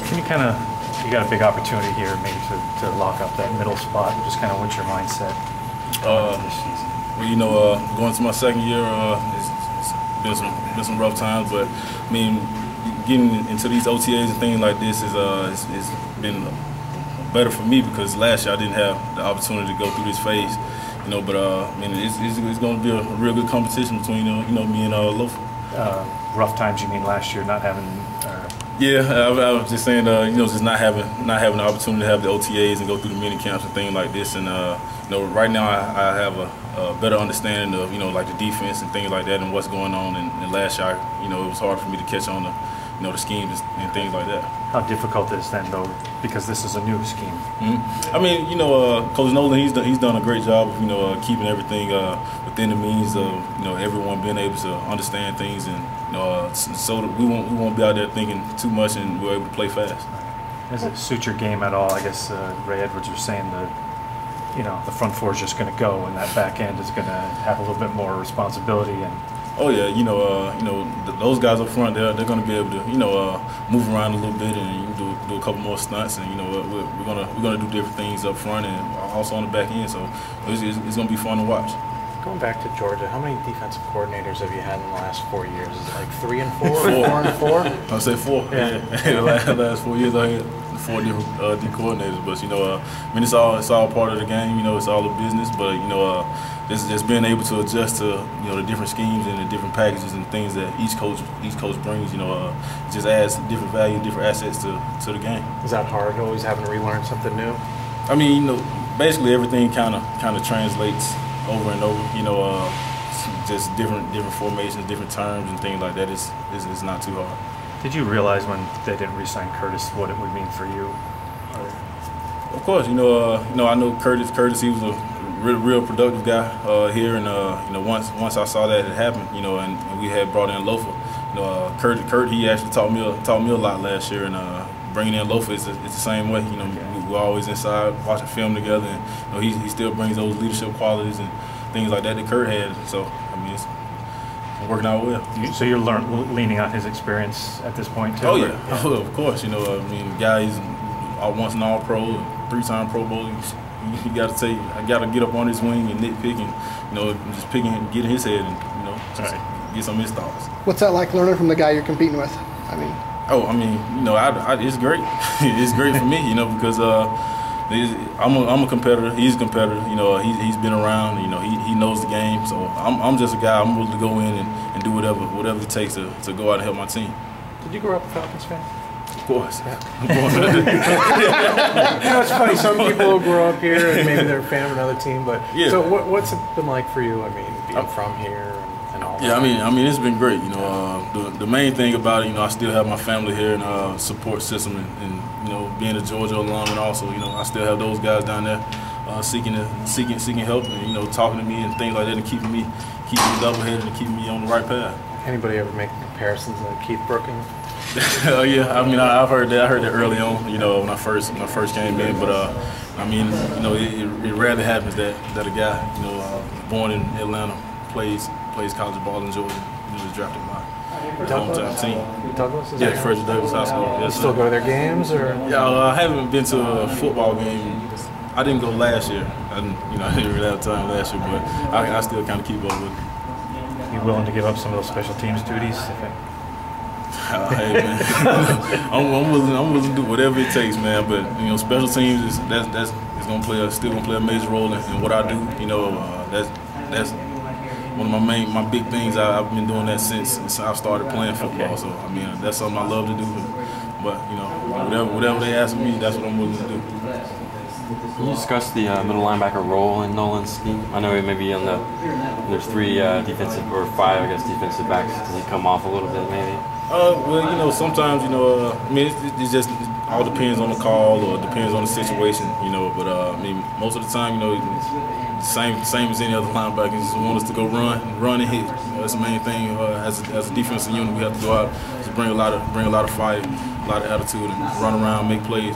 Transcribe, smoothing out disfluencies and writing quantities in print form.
Can you you got a big opportunity here maybe to lock up that middle spot, and just kind of what's your mindset this season? Well, going to my second year, it's been some rough times, but I mean, getting into these OTAs and things like this is been better for me because last year I didn't have the opportunity to go through this phase, But I mean, it's going to be a real good competition between me and Lofa. Rough times, you mean last year not having? Yeah, I was just saying, just not having the opportunity to have the OTAs and go through the mini camps and things like this. And right now I have a better understanding of like the defense and things like that and what's going on. And last year, it was hard for me to catch on the schemes and things like that. How difficult is then though, because this is a new scheme? Mm-hmm. I mean, Coach Nolan, he's done a great job of keeping everything within the means of everyone being able to understand things, and so that we won't be out there thinking too much, and we're able to play fast. Does it suit your game at all? I guess Ray Edwards was saying that the front four is just going to go, and that back end is going to have a little bit more responsibility. And oh yeah, those guys up front, they're going to be able to move around a little bit and do a couple more stunts, and we're gonna do different things up front and also on the back end. So it's going to be fun to watch. Going back to Georgia, how many defensive coordinators have you had in the last 4 years? Is it like 3 and 4, or 4 and 4? I'd say 4. Yeah. The last 4 years I had 4 different D coordinators, but I mean, it's all part of the game. It's all a business, but just being able to adjust to the different schemes and the different packages and things that each coach brings. It just adds different value, different assets to the game. Is that hard? Always having to relearn something new? I mean, basically everything kind of translates over and over. Just different formations, different terms, and things like that. It's not too hard. Did you realize when they didn't re-sign Curtis what it would mean for you? Of course, I know Curtis. He was a real productive guy here, and once I saw that it happened, and we had brought in Lofa. Kurt, he actually taught me a lot last year, and bringing in Lofa it's the same way. We're always inside watching film together, and he still brings those leadership qualities and things like that Kurt had. So I mean, it's working out well. So you're leaning on his experience at this point too? Oh yeah, oh, of course. I mean, the guy is once an All-Pro, 3-time Pro Bowl. You got to get up on his wing and nitpick and just picking and getting his head and just get some of his thoughts. What's that like learning from the guy you're competing with? I mean. Oh, I mean, it's great. It's great for me, because I'm a competitor. He's a competitor. He's been around. He knows the game. So I'm just a guy. I'm willing to go in and do whatever it takes to go out and help my team. Did you grow up a Falcons fan? Of course. Yeah. It's funny. Some people grow up here and maybe they're a fan of another team. But yeah. So what's it been like for you? I mean, being from here and all that. Yeah, I mean, it's been great. The main thing about it, I still have my family here and support system, and being a Georgia alum, and also I still have those guys down there seeking help and talking to me and things like that, and keeping me level-headed and keeping me on the right path. Anybody ever make comparisons to Keith Brookings? Yeah, I mean, I've heard that. I heard that early on, when I first came in. But I mean, it rarely happens that a guy, born in Atlanta, plays college ball in Georgia, was drafted my hometown team. Douglas? Yeah, Frederick Douglass High School. You still go to their games, or? Yeah, I haven't been to a football game. I didn't go last year. I didn't really have time last year, but I still kind of keep up with it. You willing to give up some of those special teams duties? Hey man, I'm willing to do whatever it takes, man. But special teams is still gonna play a major role in what I do. That's one of my big things. I've been doing that since I started playing football. So I mean, that's something I love to do. But whatever they ask me, that's what I'm willing to do. Can you discuss the middle linebacker role in Nolan's scheme? I know maybe there's 3 defensive or 5, I guess, defensive backs. Does he come off a little bit maybe? Well, sometimes, I mean, it just all depends on the call or depends on the situation, But I mean, most of the time, same as any other linebacker, just want us to go run and hit. That's the main thing. As a defensive unit, we have to go out, just bring a lot of fire, a lot of attitude, and run around, make plays.